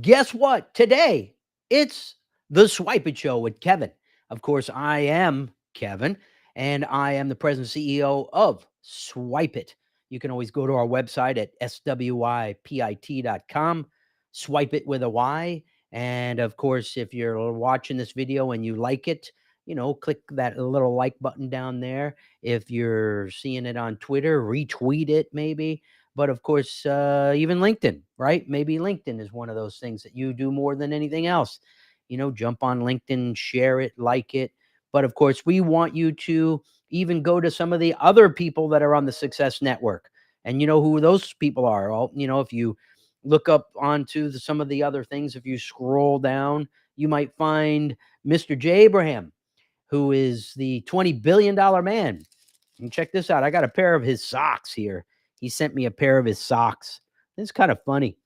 Guess what? Today, it's the Swypit Show with Kevin. Of course, I am Kevin, and I am the president and CEO of Swypit. You can always go to our website at swypit.com, swipe it with a Y. And of course, if you're watching this video and you like it, click that little like button down there. If you're seeing it on Twitter, retweet it maybe. But of course, even LinkedIn, right? Maybe LinkedIn is one of those things that you do more than anything else. Jump on LinkedIn, share it, like it. But of course, we want you to even go to some of the other people that are on the Success Network. And you know who those people are. If you look up onto some of the other things, if you scroll down, you might find Mr. J. Abraham, who is the $20 billion man. And check this out. I got a pair of his socks here. He sent me a pair of his socks. It's kind of funny.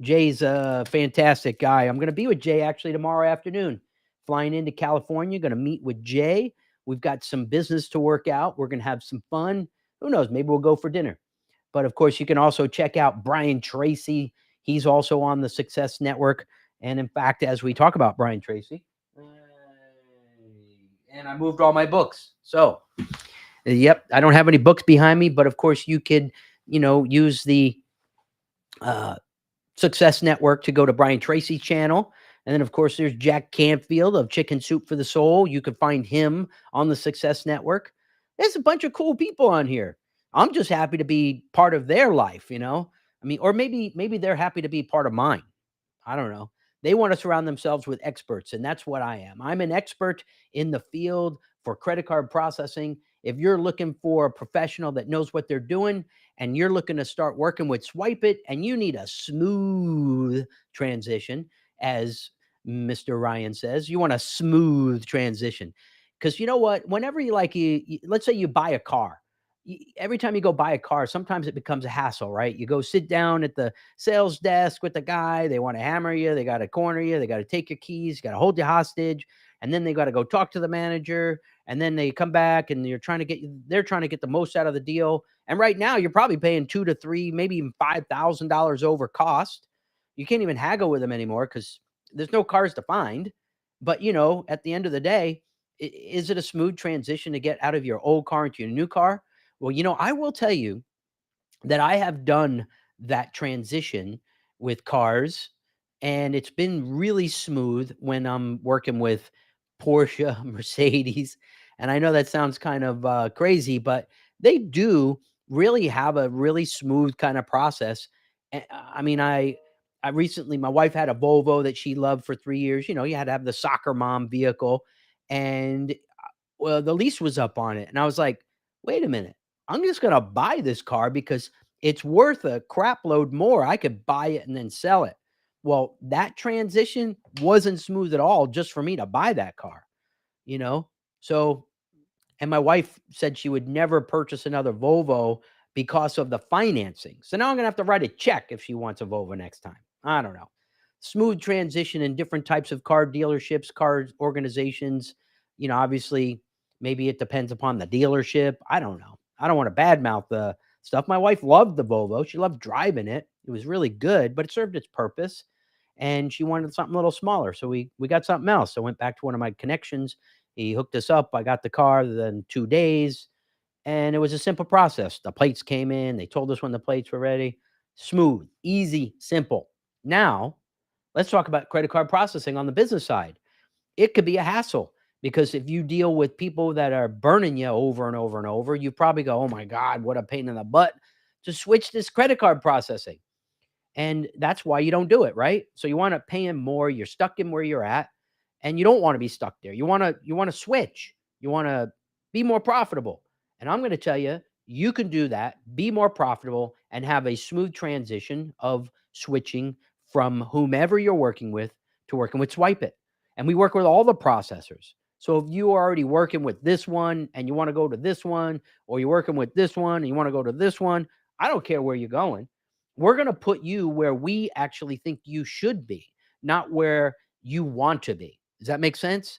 Jay's a fantastic guy. I'm going to be with Jay actually tomorrow afternoon. Flying into California, going to meet with Jay. We've got some business to work out. We're going to have some fun. Who knows? Maybe we'll go for dinner. But of course, you can also check out Brian Tracy. He's also on the Success Network. And in fact, as we talk about Brian Tracy, and I moved all my books. So, yep, I don't have any books behind me, but of course, you could, use the Success Network to go to Brian Tracy's channel. And then, of course, there's Jack Canfield of Chicken Soup for the Soul. You can find him on the Success Network. There's a bunch of cool people on here. I'm just happy to be part of their life, I mean, or maybe they're happy to be part of mine. I don't know. They want to surround themselves with experts, and that's what I am. I'm an expert in the field for credit card processing. If you're looking for a professional that knows what they're doing and you're looking to start working with Swypit and you need a smooth transition, as Mr. Ryan says, you want a smooth transition. Because you know what? Whenever let's say you buy a car, every time you go buy a car, sometimes it becomes a hassle, right? You go sit down at the sales desk with the guy. They want to hammer you. They got to corner you. They got to take your keys. Got to hold you hostage. And then they got to go talk to the manager. And then they come back and they're trying to get the most out of the deal. And right now you're probably paying 2 to 3, maybe even $5,000 over cost. You can't even haggle with them anymore because there's no cars to find. But at the end of the day, is it a smooth transition to get out of your old car into your new car? Well, I will tell you that I have done that transition with cars, and it's been really smooth when I'm working with Porsche, Mercedes. And I know that sounds kind of crazy, but they do really have a really smooth kind of process. I mean, I recently, my wife had a Volvo that she loved for 3 years. You had to have the soccer mom vehicle, and well, the lease was up on it, and I was like, wait a minute, I'm just gonna buy this car because it's worth a crap load more. I could buy it and then sell it. Well, that transition wasn't smooth at all just for me to buy that car, you know? So, and my wife said she would never purchase another Volvo because of the financing. So now I'm gonna have to write a check if she wants a Volvo next time. I don't know. Smooth transition in different types of car dealerships, car organizations. Obviously, maybe it depends upon the dealership. I don't know. I don't want to badmouth the stuff. My wife loved the Volvo. She loved driving it. It was really good, but it served its purpose. And she wanted something a little smaller. So we got something else. So I went back to one of my connections. He hooked us up. I got the car in 2 days. And it was a simple process. The plates came in. They told us when the plates were ready. Smooth, easy, simple. Now, let's talk about credit card processing on the business side. It could be a hassle because if you deal with people that are burning you over and over and over, you probably go, oh my God, what a pain in the butt to switch this credit card processing. And that's why you don't do it, right? So you want to pay him more. You're stuck in where you're at, and you don't want to be stuck there. You want to switch. You want to be more profitable. And I'm going to tell you, you can do that, be more profitable, and have a smooth transition of switching from whomever you're working with to working with Swypit. And we work with all the processors. So if you are already working with this one and you want to go to this one, or you're working with this one and you want to go to this one, I don't care where you're going. We're going to put you where we actually think you should be, not where you want to be. Does that make sense?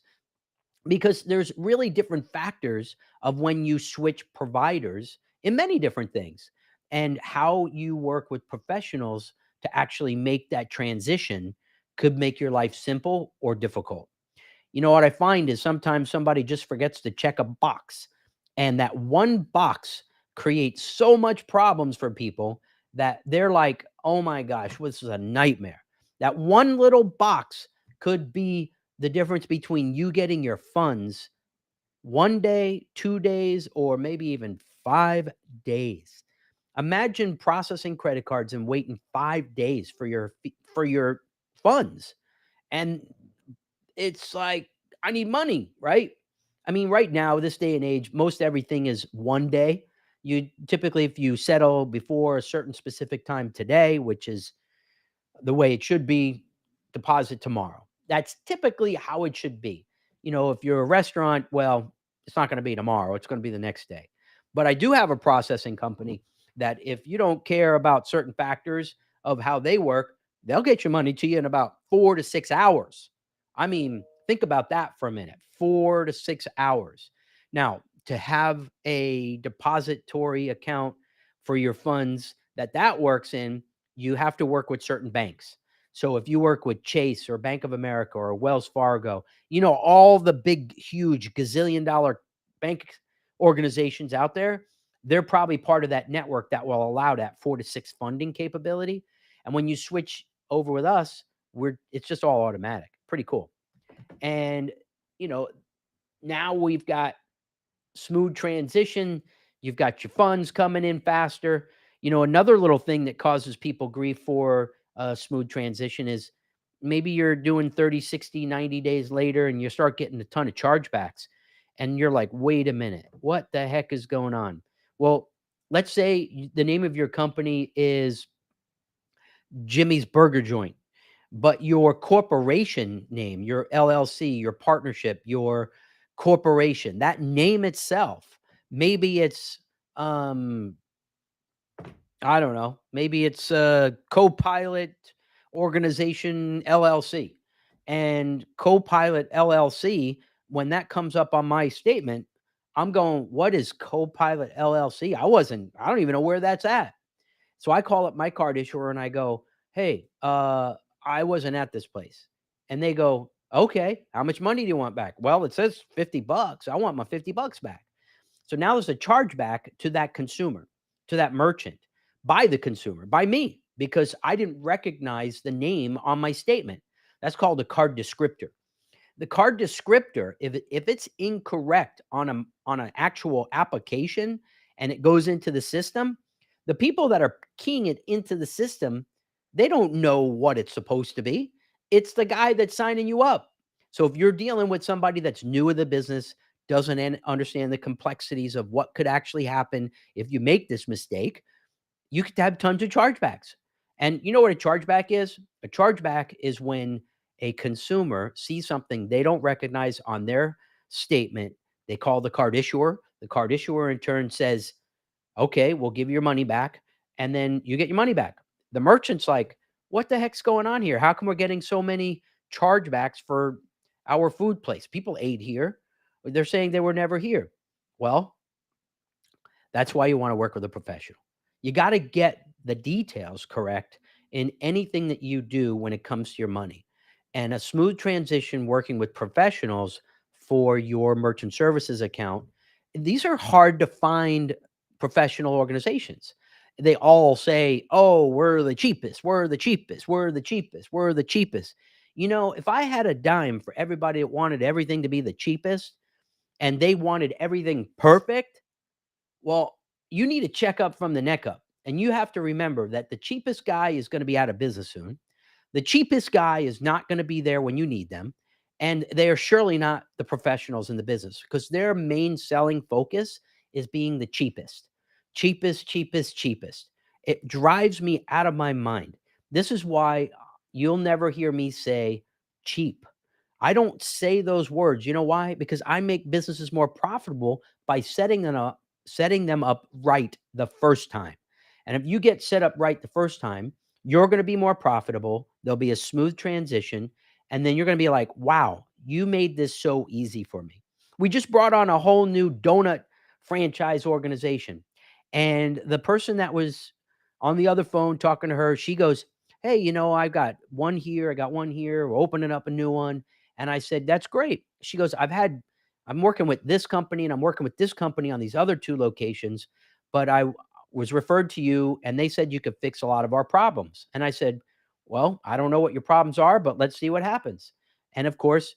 Because there's really different factors of when you switch providers in many different things, and how you work with professionals to actually make that transition could make your life simple or difficult. You know what I find is sometimes somebody just forgets to check a box, and that one box creates so much problems for people that they're like, "Oh my gosh, this is a nightmare." That one little box could be the difference between you getting your funds 1 day, 2 days, or maybe even 5 days. Imagine processing credit cards and waiting 5 days for your funds, and it's like, I need money, right? I mean, right now, this day and age, most everything is 1 day. You typically, if you settle before a certain specific time today, which is the way it should be, deposit tomorrow. That's typically how it should be. You know, if you're a restaurant, well, it's not going to be tomorrow, it's going to be the next day. But I do have a processing company that if you don't care about certain factors of how they work, they'll get your money to you in about 4 to 6 hours. I mean, think about that for a minute. 4 to 6 hours. Now, to have a depository account for your funds that works in, you have to work with certain banks. So if you work with Chase or Bank of America or Wells Fargo, you know, all the big, huge gazillion dollar bank organizations out there, they're probably part of that network that will allow that 4 to 6 funding capability. And when you switch over with us, it's just all automatic. Pretty cool. And you know, now we've got smooth transition. You've got your funds coming in faster. You know, another little thing that causes people grief for a smooth transition is maybe you're doing 30, 60, 90 days later and you start getting a ton of chargebacks. And you're like, wait a minute, what the heck is going on? Well, let's say the name of your company is Jimmy's Burger Joint, but your corporation name, your LLC, your partnership, your corporation, that name itself, maybe it's, um, I don't know, maybe it's Copilot Organization LLC. And Copilot LLC, when that comes up on my statement, I'm going, what is Copilot LLC? I don't even know where that's at. So I call up my card issuer and I go, "Hey, I wasn't at this place." And they go, "Okay, how much money do you want back?" "Well, it says 50 bucks. I want my 50 bucks back." So now there's a chargeback to that consumer, to that merchant, by the consumer, by me, because I didn't recognize the name on my statement. That's called a card descriptor. The card descriptor, if it's incorrect on an actual application and it goes into the system, the people that are keying it into the system, they don't know what it's supposed to be. It's the guy that's signing you up. So if you're dealing with somebody that's new to the business, doesn't understand the complexities of what could actually happen if you make this mistake, you could have tons of chargebacks. And you know what a chargeback is? A chargeback is when a consumer sees something they don't recognize on their statement. They call the card issuer. The card issuer in turn says, "Okay, we'll give you your money back." And then you get your money back. The merchant's like, "What the heck's going on here? How come we're getting so many chargebacks for our food place? People ate here. They're saying they were never here." Well, that's why you want to work with a professional. You got to get the details correct in anything that you do when it comes to your money. And a smooth transition working with professionals for your merchant services account, these are hard to find professional organizations. They all say, "Oh, we're the cheapest, we're the cheapest, we're the cheapest, we're the cheapest." You know, if I had a dime for everybody that wanted everything to be the cheapest and they wanted everything perfect, well, you need to check up from the neck up. And you have to remember that the cheapest guy is going to be out of business soon. The cheapest guy is not going to be there when you need them. And they are surely not the professionals in the business because their main selling focus is being the cheapest. Cheapest, cheapest, cheapest. It drives me out of my mind. This is why you'll never hear me say cheap. I don't say those words. You know why? Because I make businesses more profitable by setting them up right the first time. And if you get set up right the first time, you're going to be more profitable. There'll be a smooth transition. And then you're going to be like, wow, you made this so easy for me. We just brought on a whole new donut franchise organization. And the person that was on the other phone talking to her, she goes, "Hey, I've got one here, I got one here, we're opening up a new one." And I said, "That's great." She goes, I'm working with this company and I'm working with this company on these other 2 locations, but was referred to you and they said you could fix a lot of our problems." And I said, "Well, I don't know what your problems are, but let's see what happens." And of course,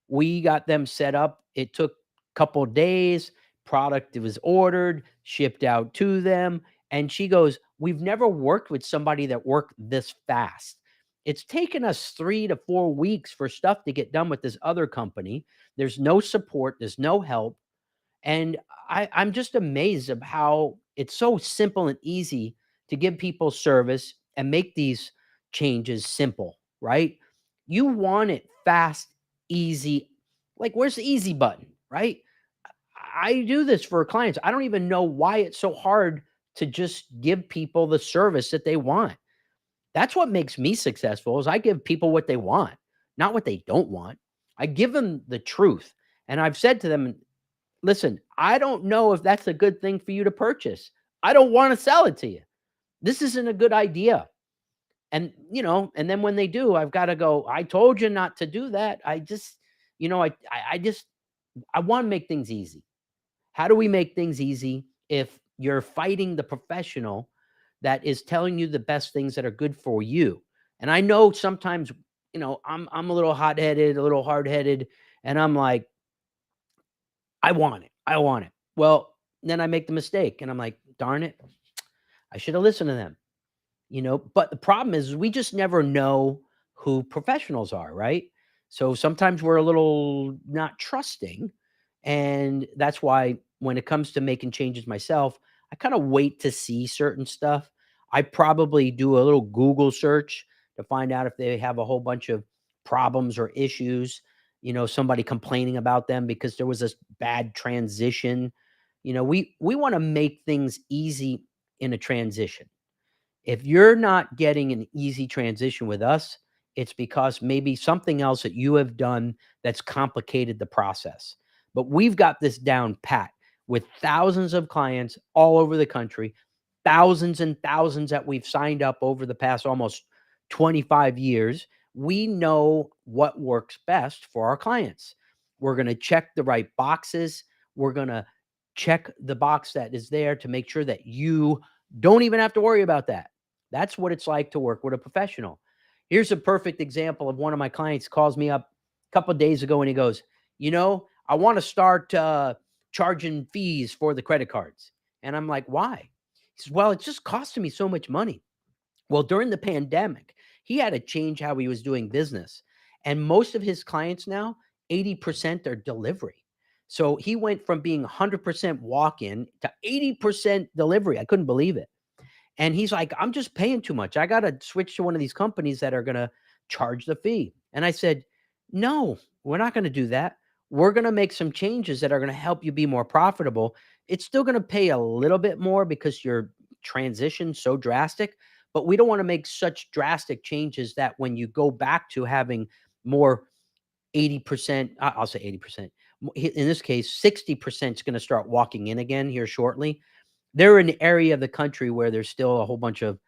we got them set up. It took a couple days. Product was ordered, shipped out to them. And she goes, "We've never worked with somebody that worked this fast. It's taken us 3 to 4 weeks for stuff to get done with this other company. There's no support, there's no help." And I'm just amazed of how it's so simple and easy to give people service and make these changes simple, right? You want it fast, easy. Like, where's the easy button, right? I do this for clients. I don't even know why it's so hard to just give people the service that they want. That's what makes me successful is I give people what they want, not what they don't want. I give them the truth. And I've said to them, "Listen, I don't know if that's a good thing for you to purchase. I don't wanna sell it to you. This isn't a good idea." And then when they do, I've gotta go, "I told you not to do that." I just I just I wanna make things easy. How do we make things easy if you're fighting the professional that is telling you the best things that are good for you? And I know sometimes, I'm a little hot-headed, a little hard-headed, and I'm like, "I want it. I want it." Well, then I make the mistake and I'm like, "Darn it. I should have listened to them." But the problem is we just never know who professionals are, right? So sometimes we're a little not trusting. And that's why when it comes to making changes myself, I kind of wait to see certain stuff. I probably do a little Google search to find out if they have a whole bunch of problems or issues, somebody complaining about them because there was this bad transition. We want to make things easy in a transition. If you're not getting an easy transition with us, it's because maybe something else that you have done that's complicated the process. But we've got this down pat with thousands of clients all over the country, thousands and thousands that we've signed up over the past almost 25 years. We know what works best for our clients. We're going to check the right boxes. We're going to check the box that is there to make sure that you don't even have to worry about that. That's what it's like to work with a professional. Here's a perfect example of one of my clients calls me up a couple of days ago and he goes, "I want to start charging fees for the credit cards." And I'm like, "Why?" He says, "Well, it's just costing me so much money." Well, during the pandemic, he had to change how he was doing business. And most of his clients now, 80% are delivery. So he went from being 100% walk in to 80% delivery. I couldn't believe it. And he's like, "I'm just paying too much. I gotta switch to one of these companies that are gonna charge the fee." And I said, "No, we're not gonna do that. We're gonna make some changes that are gonna help you be more profitable. It's still gonna pay a little bit more because your transition's so drastic, but we don't wanna make such drastic changes that when you go back to having more 80%, I'll say 80%. In this case, 60% is gonna start walking in again here shortly. They're in an area of the country where there's still a whole bunch of,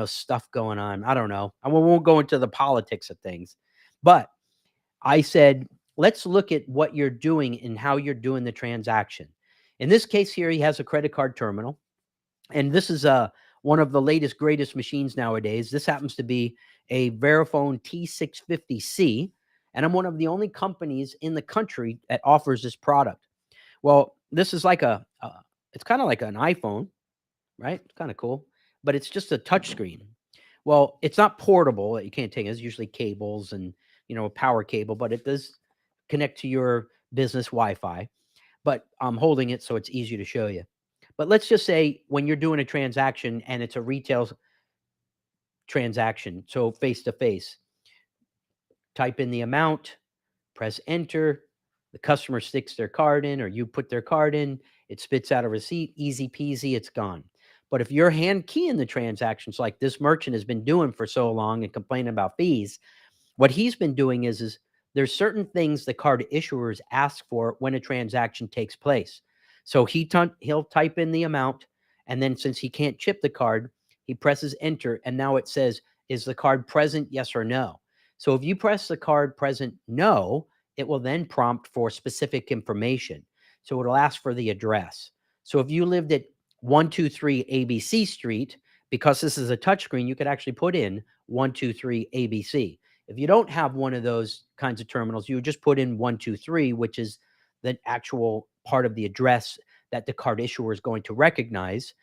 stuff going on. I don't know. I won't go into the politics of things. But I said, "Let's look at what you're doing and how you're doing the transaction." In this case here, he has a credit card terminal, and this is one of the latest, greatest machines nowadays. This happens to be a Verifone T650C, and I'm one of the only companies in the country that offers this product. Well, this is like it's kind of like an iPhone, right? It's kinda cool, but it's just a touch screen. Well, it's not portable, you can't take it. It's usually cables and, a power cable, but it does connect to your business Wi-Fi, but I'm holding it so it's easy to show you. But let's just say when you're doing a transaction and it's a retail transaction, so face to face, type in the amount, press enter, the customer sticks their card in or you put their card in, it spits out a receipt, easy peasy, it's gone. But if you're hand keying the transactions like this merchant has been doing for so long and complaining about fees, what he's been doing is there's certain things the card issuers ask for when a transaction takes place. So he'll type in the amount, and then since he can't chip the card, he presses enter, and now it says is the card present, yes or no? So if you press the card present no, it will then prompt for specific information. So it'll ask for the address. So if you lived at 123 ABC Street, because this is a touchscreen, you could actually put in 123 ABC. If you don't have one of those kinds of terminals, you would just put in 123, which is the actual part of the address that the card issuer is going to recognize.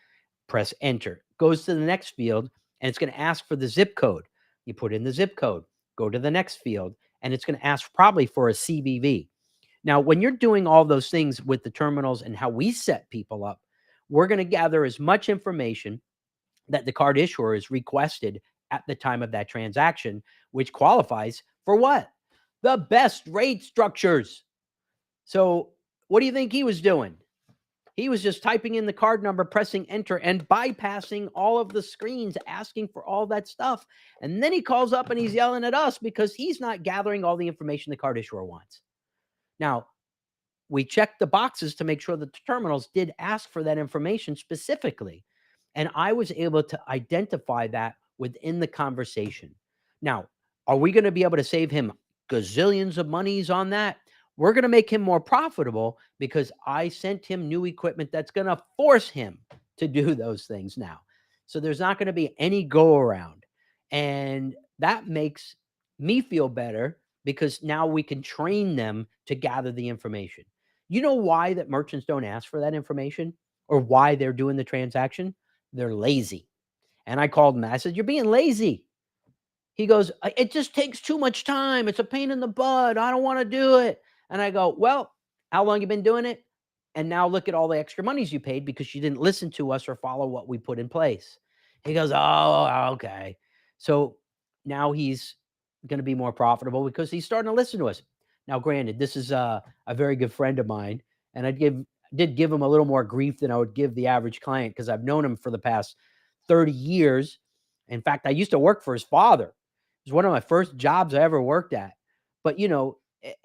Press enter. Goes to the next field, and it's going to ask for the zip code. You put in the zip code, go to the next field, and it's going to ask probably for a CVV. Now, when you're doing all those things with the terminals and how we set people up, we're going to gather as much information that the card issuer is requested at the time of that transaction, which qualifies for what? The best rate structures. So, what do you think he was doing? He was just typing in the card number, pressing enter, and bypassing all of the screens, asking for all that stuff. And then he calls up and he's yelling at us because he's not gathering all the information the card issuer wants. Now, we checked the boxes to make sure that the terminals did ask for that information specifically. And I was able to identify that within the conversation. Now, are we going to be able to save him gazillions of monies on that? We're going to make him more profitable because I sent him new equipment that's going to force him to do those things now. So there's not going to be any go around. And that makes me feel better because now we can train them to gather the information. You know why that merchants don't ask for that information or why they're doing the transaction? They're lazy. And I called him. I said, "You're being lazy." He goes, "It just takes too much time. It's a pain in the butt. I don't want to do it." And I go, "Well, how long you been doing it? And now look at all the extra monies you paid because you didn't listen to us or follow what we put in place." He goes, "Oh, okay." So now he's going to be more profitable because he's starting to listen to us. Now, granted, this is a very good friend of mine, and did give him a little more grief than I would give the average client because I've known him for the past 30 years. In fact, I used to work for his father. It was one of my first jobs I ever worked at. But,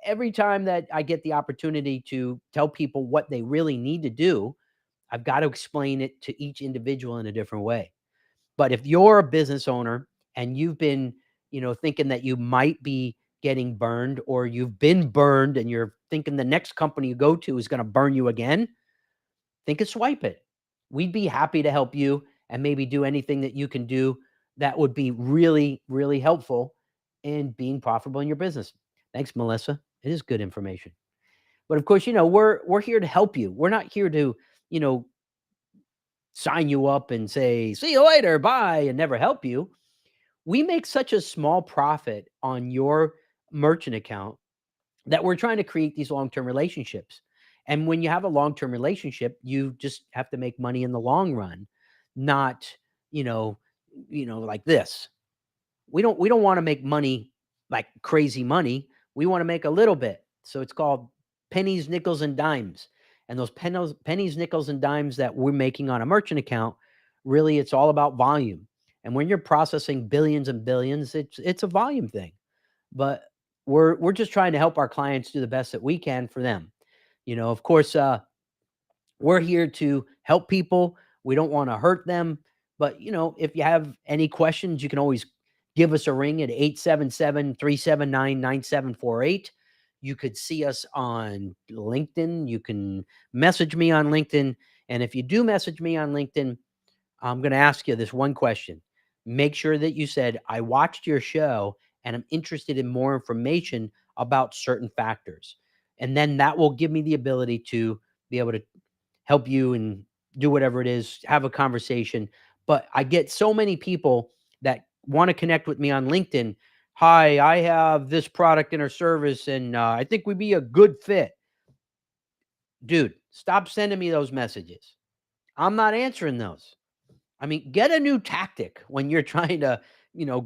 every time that I get the opportunity to tell people what they really need to do, I've got to explain it to each individual in a different way. But if you're a business owner and you've been, thinking that you might be getting burned or you've been burned and you're thinking the next company you go to is going to burn you again, think of Swypit. We'd be happy to help you and maybe do anything that you can do that would be really, really helpful in being profitable in your business. Thanks, Melissa. It is good information. But of course, we're here to help you. We're not here to, you know, sign you up and say, "See you later, bye," and never help you. We make such a small profit on your merchant account that we're trying to create these long-term relationships. And when you have a long-term relationship, you just have to make money in the long run, not, you know, like this. We don't want to make money like crazy money. We want to make a little bit. So it's called pennies, nickels, and dimes. And those pennies, nickels, and dimes that we're making on a merchant account, really, it's all about volume. And when you're processing billions and billions, it's a volume thing. But we're just trying to help our clients do the best that we can for them. Of course, we're here to help people. We don't want to hurt them. But, if you have any questions, you can always give us a ring at 877-379-9748. You could see us on LinkedIn. You can message me on LinkedIn. And if you do message me on LinkedIn, I'm going to ask you this one question. Make sure that you said, "I watched your show and I'm interested in more information about certain factors." And then that will give me the ability to be able to help you and do whatever it is, have a conversation. But I get so many people that want to connect with me on LinkedIn. "Hi, I have this product in our service and I think we'd be a good fit." Dude, stop sending me those messages. I'm not answering those. I mean, get a new tactic when you're trying to,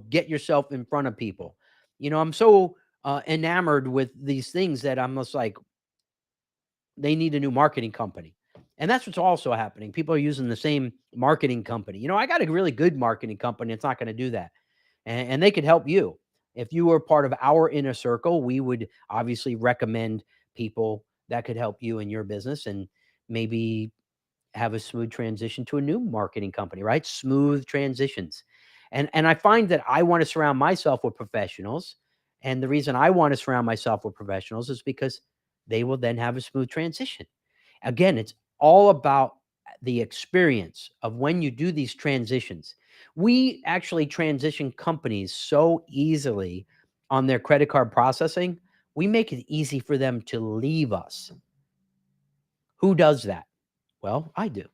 get yourself in front of people. I'm so enamored with these things that I'm just like, they need a new marketing company. And that's what's also happening. People are using the same marketing company. I got a really good marketing company. It's not going to do that. And they could help you. If you were part of our inner circle, we would obviously recommend people that could help you in your business and maybe have a smooth transition to a new marketing company, right? Smooth transitions. And I find that I want to surround myself with professionals. And the reason I want to surround myself with professionals is because they will then have a smooth transition. Again, it's all about the experience of when you do these transitions. We actually transition companies so easily on their credit card processing. We make it easy for them to leave us. Who does that? Well, I do.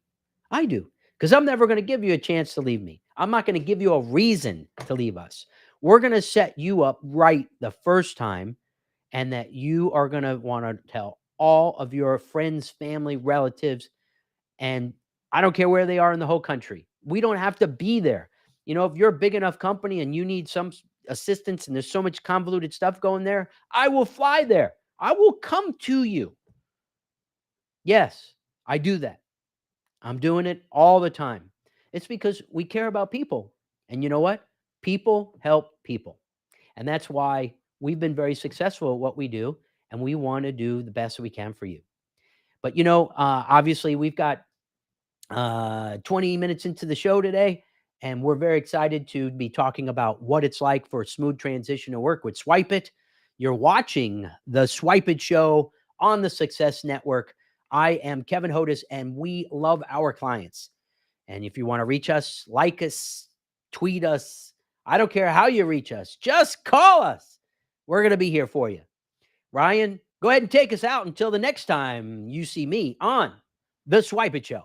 I do. Because I'm never going to give you a chance to leave me. I'm not going to give you a reason to leave us. We're going to set you up right the first time, and that you are going to want to tell all of your friends, family, relatives, and I don't care where they are in the whole country. We don't have to be there. If you're a big enough company and you need some assistance and there's so much convoluted stuff going there, I will fly there. I will come to you. Yes, I do that. I'm doing it all the time. It's because we care about people. And you know what? People help people. And that's why we've been very successful at what we do. And we want to do the best we can for you. But, obviously, we've got 20 minutes into the show today, and we're very excited to be talking about what it's like for a smooth transition to work with Swypit. You're watching the Swypit Show on the Success Network. I am Kevin Hodes, and we love our clients. And if you want to reach us, like us, tweet us, I don't care how you reach us, just call us. We're going to be here for you. Ryan, go ahead and take us out until the next time you see me on the Swypit Show.